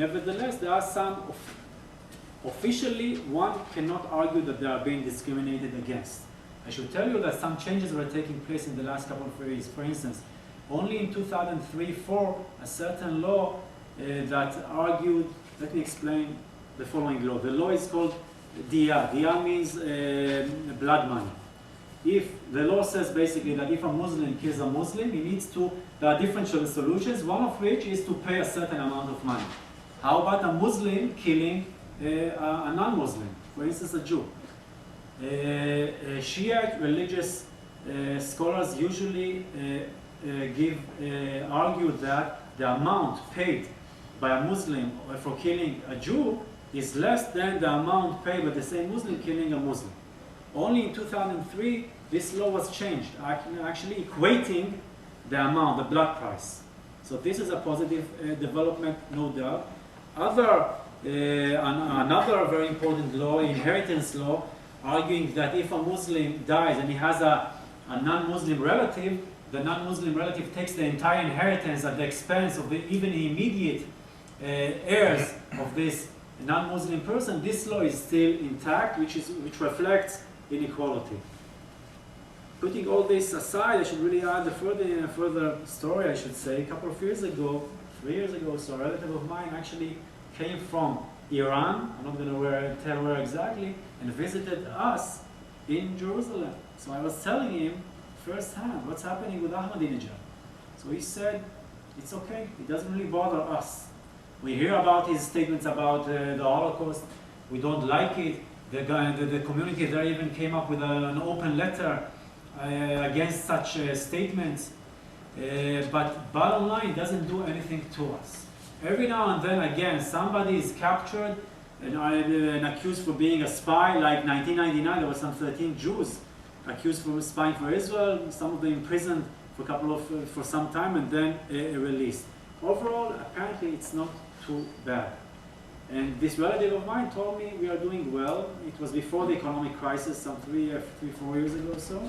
Nevertheless, there are some, officially, one cannot argue that they are being discriminated against. I should tell you that some changes were taking place in the last couple of years. For instance, only in 2003-04, a certain law that argued, let me explain the following law. The law is called Diya. Diya means blood money. If the law says basically that if a Muslim kills a Muslim, he needs to, there are different solutions, one of which is to pay a certain amount of money. How about a Muslim killing a non-Muslim, for instance a Jew? Shiite religious scholars usually argue that the amount paid by a Muslim for killing a Jew is less than the amount paid by the same Muslim killing a Muslim. Only in 2003 this law was changed, actually equating the amount, the blood price. So this is a positive development, no doubt. Another very important law, inheritance law, arguing that if a Muslim dies and he has a non-Muslim relative, the non-Muslim relative takes the entire inheritance at the expense of even the immediate heirs of this non-Muslim person. This law is still intact, which reflects inequality. Putting all this aside, I should really add a further story, I should say. A couple of years ago, 3 years ago, so a relative of mine actually came from Iran, I'm not going to tell where exactly, and visited us in Jerusalem. So I was telling him firsthand what's happening with Ahmadinejad. So he said, it's okay, it doesn't really bother us. We hear about his statements about the Holocaust, we don't like it. The community there even came up with an open letter against such statements. But bottom line, it doesn't do anything to us. Every now and then, again, somebody is captured and accused for being a spy. Like 1999, there were some 13 Jews accused for spying for Israel. Some of them imprisoned for some time and then released. Overall, apparently, it's not too bad. And this relative of mine told me we are doing well. It was before the economic crisis, some 4 years ago or so.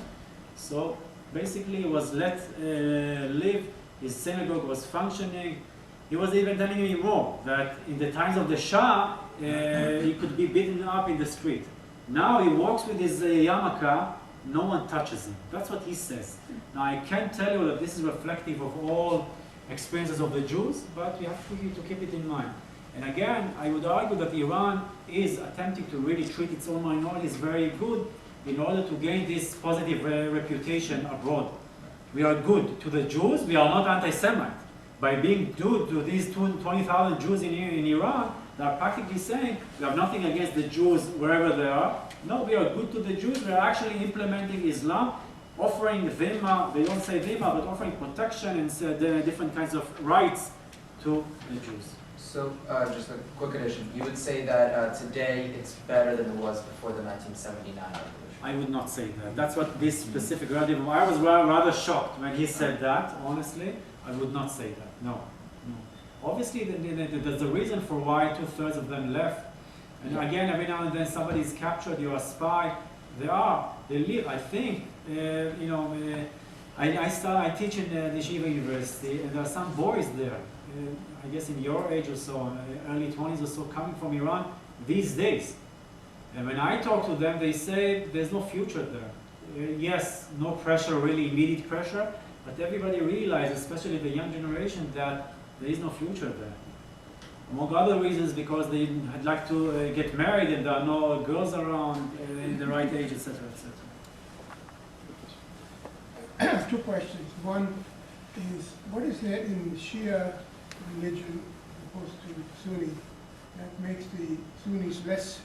So basically, he was let live. His synagogue was functioning. He was even telling me more, that in the times of the Shah, he could be beaten up in the street. Now he walks with his yarmulke, no one touches him. That's what he says. Now I can't tell you that this is reflective of all experiences of the Jews, but we have to keep it in mind. And again, I would argue that Iran is attempting to really treat its own minorities very good in order to gain this positive reputation abroad. We are good to the Jews, we are not anti-Semite. By being good to these 20,000 Jews in Iran, they are practically saying we have nothing against the Jews wherever they are. No, we are good to the Jews. We are actually implementing Islam, offering dhimma, they don't say dhimma, but offering protection and different kinds of rights to the Jews. So, just a quick addition. You would say that today it's better than it was before the 1979 revolution? I would not say that. That's what this specific relative, I was rather shocked when he said that, honestly. I would not say that, no. Obviously, there's a reason for why 2/3 of them left. And again, every now and then somebody is captured, you're a spy. They live, I think, I teach in the Yeshiva University, and there are some boys there, I guess in your age or so, early 20s or so, coming from Iran these days. And when I talk to them, they say there's no future there. Yes, no pressure, really immediate pressure, but everybody realizes, especially the young generation, that there is no future there. Among other reasons, because they'd like to get married and there are no girls around in the right age, etc., etc. I have two questions. One is, what is there in Shia religion, opposed to Sunni, that makes the Sunnis less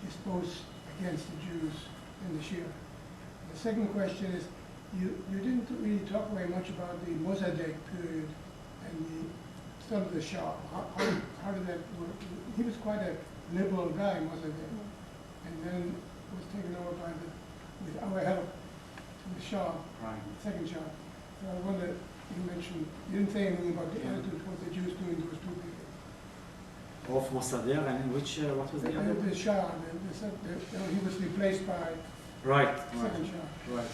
disposed against the Jews than the Shia? The second question is, you didn't really talk very much about the Mossadegh period and the son of the Shah. How did that work? He was quite a liberal guy, Mossadegh, and then was taken over by with our help, the Shah, second Shah. So I wonder, you didn't say anything about the attitude towards the Jews during those two periods. Of Mossadegh, and which, what was the other one? The Shah, he was replaced by second Shah. Right.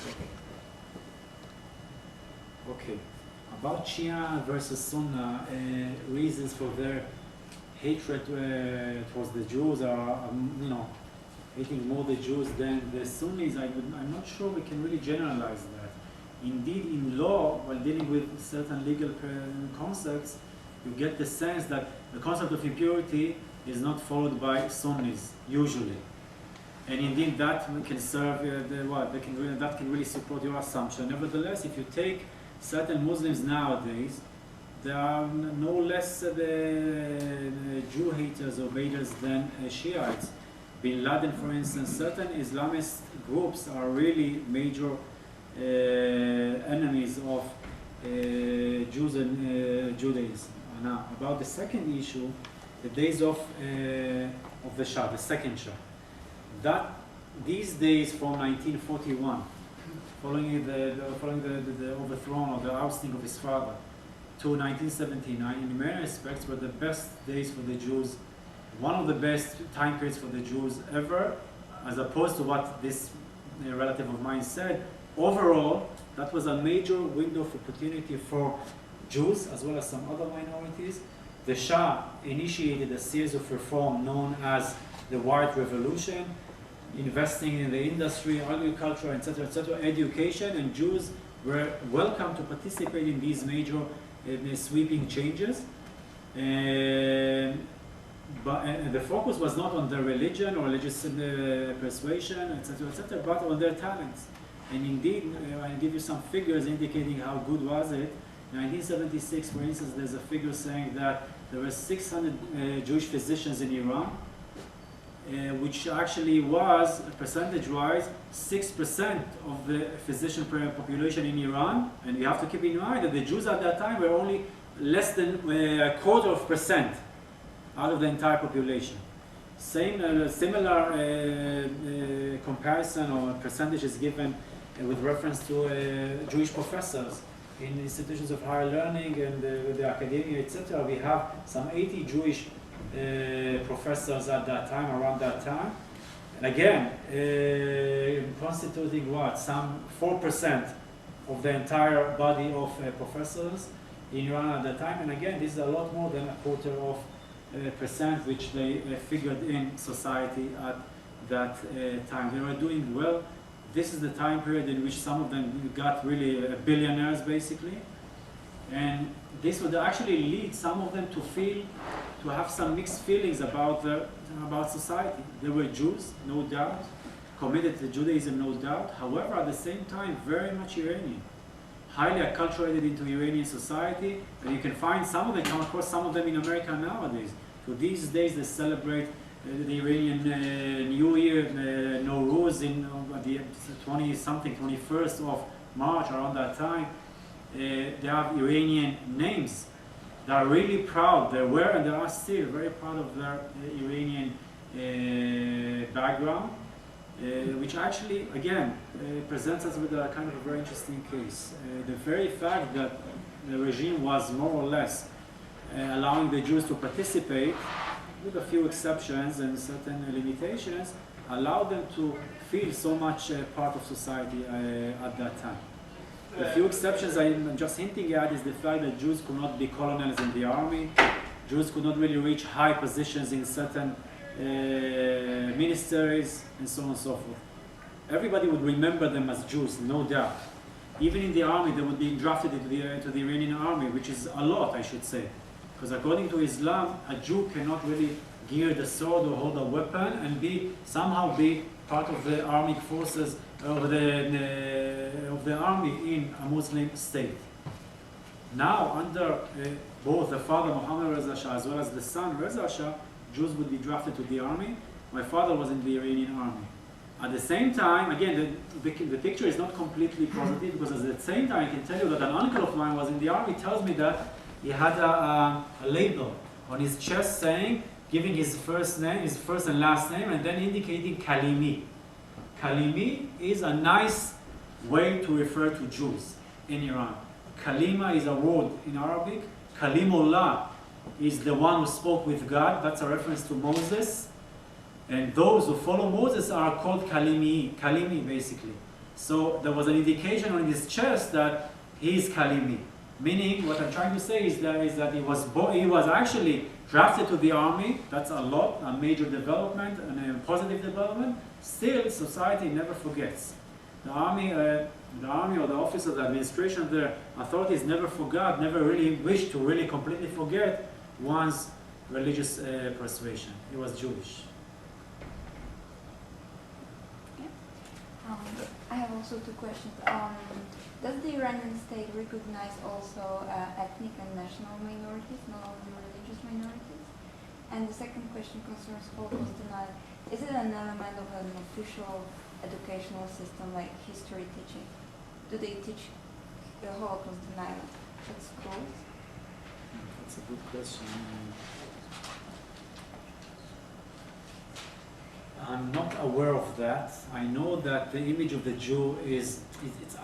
Okay. About Shia versus Sunnah, reasons for their hatred towards the Jews are, hating more the Jews than the Sunnis. I'm not sure we can really generalize that. Indeed, in law, while dealing with certain legal concepts, you get the sense that the concept of impurity is not followed by Sunnis, usually. And indeed, that can serve that can really support your assumption. Nevertheless, if you take certain Muslims nowadays, they are no less Jew haters or haters than Shiites. Bin Laden, for instance, certain Islamist groups are really major enemies of Jews and Judaism. Now, about the second issue, the days of the Shah, the second Shah, that these days from 1941, following the overthrow or the ousting of his father, to 1979, in many respects were the best days for the Jews, one of the best time periods for the Jews ever, as opposed to what this relative of mine said. Overall, that was a major window of opportunity for Jews as well as some other minorities. The Shah initiated a series of reform known as the White Revolution, investing in the industry, agriculture, etc., education, and Jews were welcome to participate in these major sweeping changes. But the focus was not on their religion or religious persuasion, etc., but on their talents. And indeed, I'll give you some figures indicating how good was it. In 1976, for instance, there's a figure saying that there were 600 Jewish physicians in Iran, which actually was, percentage-wise, 6% of the physician population in Iran. And you have to keep in mind that the Jews at that time were only less than a quarter of percent out of the entire population. Similar comparison or percentage is given with reference to Jewish professors in institutions of higher learning and the academia, etc. We have some 80 Jewish professors at that time, around that time. And again, constituting what? Some 4% of the entire body of professors in Iran at that time. And again, this is a lot more than a quarter of percent which they figured in society at that time. They were doing well. This is the time period in which some of them got really billionaires, basically. And this would actually lead some of them to have some mixed feelings about society. They were Jews, no doubt, committed to Judaism, no doubt. However, at the same time, very much Iranian, highly acculturated into Iranian society. And you can find some of them, of course, some of them in America nowadays. So these days they celebrate the Iranian New Year, Nowruz, in the 21st of March, around that time. They have Iranian names. They are really proud. They were and they are still very proud of their Iranian background. which actually, again, presents us with a kind of a very interesting case. The very fact that the regime was more or less allowing the Jews to participate, with a few exceptions and certain limitations, allowed them to feel so much part of society at that time. The few exceptions I'm just hinting at is the fact that Jews could not be colonels in the army, Jews could not really reach high positions in certain ministries, and so on and so forth. Everybody would remember them as Jews, no doubt. Even in the army, they would be drafted into the Iranian army, which is a lot, I should say. Because according to Islam, a Jew cannot really gear the sword or hold a weapon and somehow be part of the army forces of the army in a Muslim state. Now, under both the father Muhammad Reza Shah as well as the son Reza Shah, Jews would be drafted to the army. My father was in the Iranian army. At the same time, again, the picture is not completely positive, because at the same time I can tell you that an uncle of mine was in the army, tells me that he had a label on his chest saying, giving his first and last name, and then indicating Kalimi. Kalimi is a nice way to refer to Jews in Iran. Kalima is a word in Arabic. Kalimullah is the one who spoke with God. That's a reference to Moses. And those who follow Moses are called Kalimi basically. So there was an indication on his chest that he is Kalimi. Meaning, what I'm trying to say is that he was actually drafted to the army. That's a major development and a positive development. Still, society never forgets. The army or the officers, the administration, the authorities never forgot, never really wished to really completely forget one's religious persuasion. He was Jewish. I have also two questions. Does the Iranian state recognize also ethnic and national minorities, not only religious minorities? And the second question concerns Holocaust denial. Is it an element of an official educational system like history teaching? Do they teach the Holocaust denial at schools? That's a good question. I'm not aware of that. I know that the image of the Jew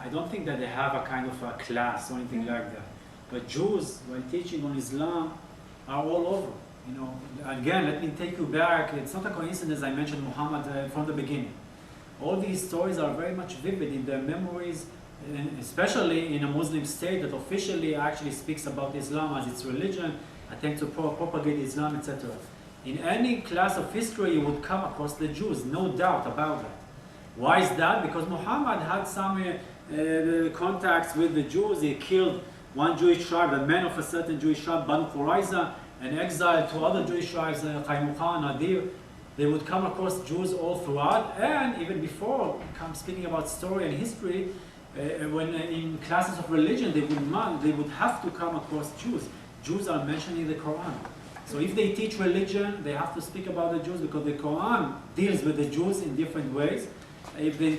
I don't think that they have a kind of a class or anything like that. But Jews, when teaching on Islam, are all over. You know, again, let me take you back. It's not a coincidence I mentioned Muhammad from the beginning. All these stories are very much vivid in their memories, especially in a Muslim state that officially actually speaks about Islam as its religion, attempt to propagate Islam, etc. In any class of history, you would come across the Jews, no doubt about that. Why is that? Because Muhammad had some contacts with the Jews. He killed one Jewish tribe, a man of a certain Jewish tribe, Banu Qurayza, and exiled to other Jewish tribes, Qaynuqa, Nadir. They would come across Jews all throughout, and even before, speaking about story and history, when in classes of religion, they would have to come across Jews. Jews are mentioned in the Quran. So if they teach religion, they have to speak about the Jews, because the Quran deals with the Jews in different ways. If they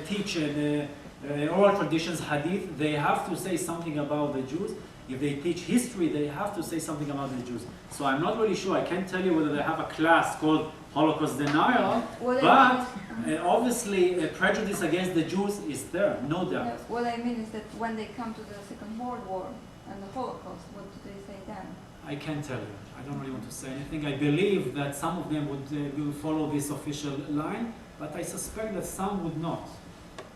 teach oral traditions, hadith, they have to say something about the Jews. If they teach history, they have to say something about the Jews. So I'm not really sure. I can't tell you whether they have a class called Holocaust denial, but obviously prejudice against the Jews is there, no doubt. No, what I mean is that when they come to the Second World War and the Holocaust, what do they say then? I can't tell you. I don't really want to say anything. I believe that some of them would follow this official line, but I suspect that some would not.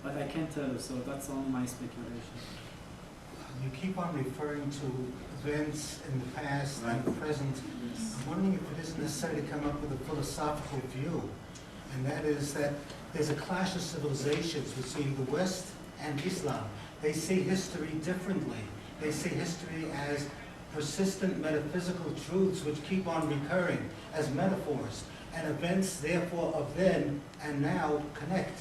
But I can't tell you, so that's only my speculation. You keep on referring to events in the past and the present. Yes. I'm wondering if it isn't necessary to come up with a philosophical view, and that is that there's a clash of civilizations between the West and Islam. They see history differently. They see history as persistent metaphysical truths which keep on recurring as metaphors, and events therefore of then and now connect.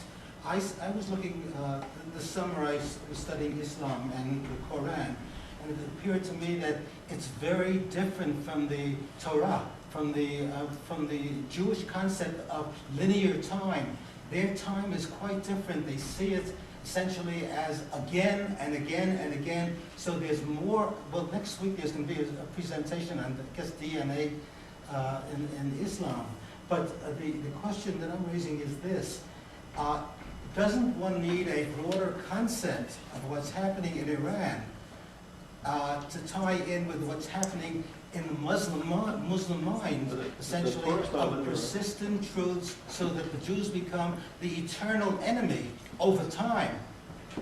I was looking, this summer I was studying Islam and the Quran, and it appeared to me that it's very different from the Torah, from the Jewish concept of linear time. Their time is quite different. They see it essentially as again and again and again. So there's more. Well, next week there's going to be a presentation on, I guess, DNA in Islam. But the question that I'm raising is this: Doesn't one need a broader concept of what's happening in Iran to tie in with what's happening in the Muslim mind, essentially, Torah's not of linear, right? persistent truths, so that the Jews become the eternal enemy over time,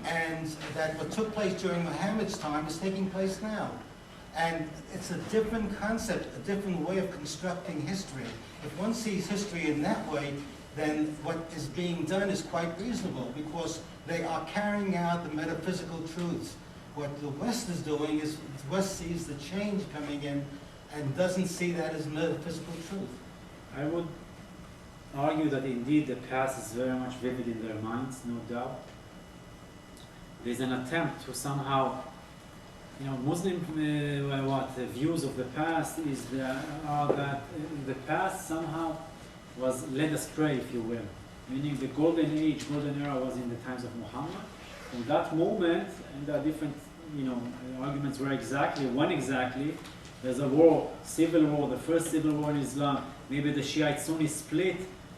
and that what took place during Muhammad's time is taking place now. And it's a different concept, a different way of constructing history. If one sees history in that way, then what is being done is quite reasonable, because they are carrying out the metaphysical truths. What the West is doing is, the West sees the change coming in and doesn't see that as metaphysical truth. I would argue that indeed the past is very much vivid in their minds, no doubt. There's an attempt to somehow, Muslim views of the past are that the past somehow was led astray, if you will. Meaning the golden age, golden era was in the times of Muhammad. From that moment, and there are different, arguments when exactly, there's a war, civil war, the first civil war in Islam, maybe the Shiite-Sunni split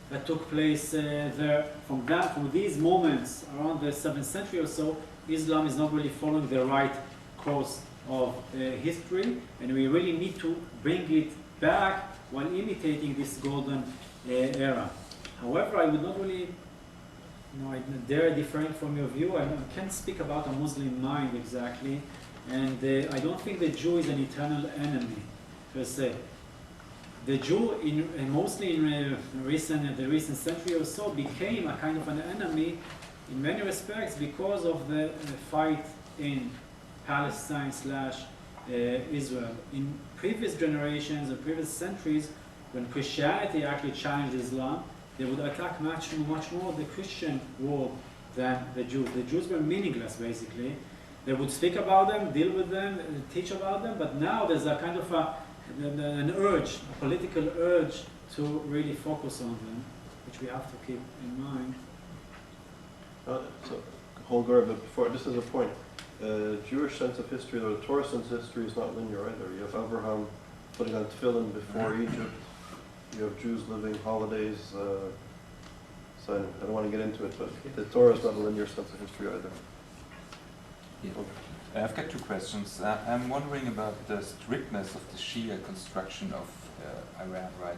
that took place there. From these moments, around the 7th century or so, Islam is not really following the right course of history, and we really need to bring it back while imitating this golden era. However, I would not really, I dare differing from your view. I can't speak about a Muslim mind exactly, and I don't think the Jew is an eternal enemy per se. The Jew, mostly in the recent century or so, became a kind of an enemy in many respects because of the fight in Palestine / Israel. In previous generations and previous centuries, when Christianity actually challenged Islam, they would attack much more the Christian world than the Jews. The Jews were meaningless, basically. They would speak about them, deal with them, teach about them, but now there's a kind of an urge, a political urge to really focus on them, which we have to keep in mind. So, Holger, but before, just as a point, Jewish sense of history, or the Torah sense of history, is not linear either. You have Abraham putting on tefillin before Egypt. You have Jews living holidays. So I don't want to get into it, but the Torah is not a linear sense of history either. Yeah. I've got two questions. I'm wondering about the strictness of the Shia construction of Iran right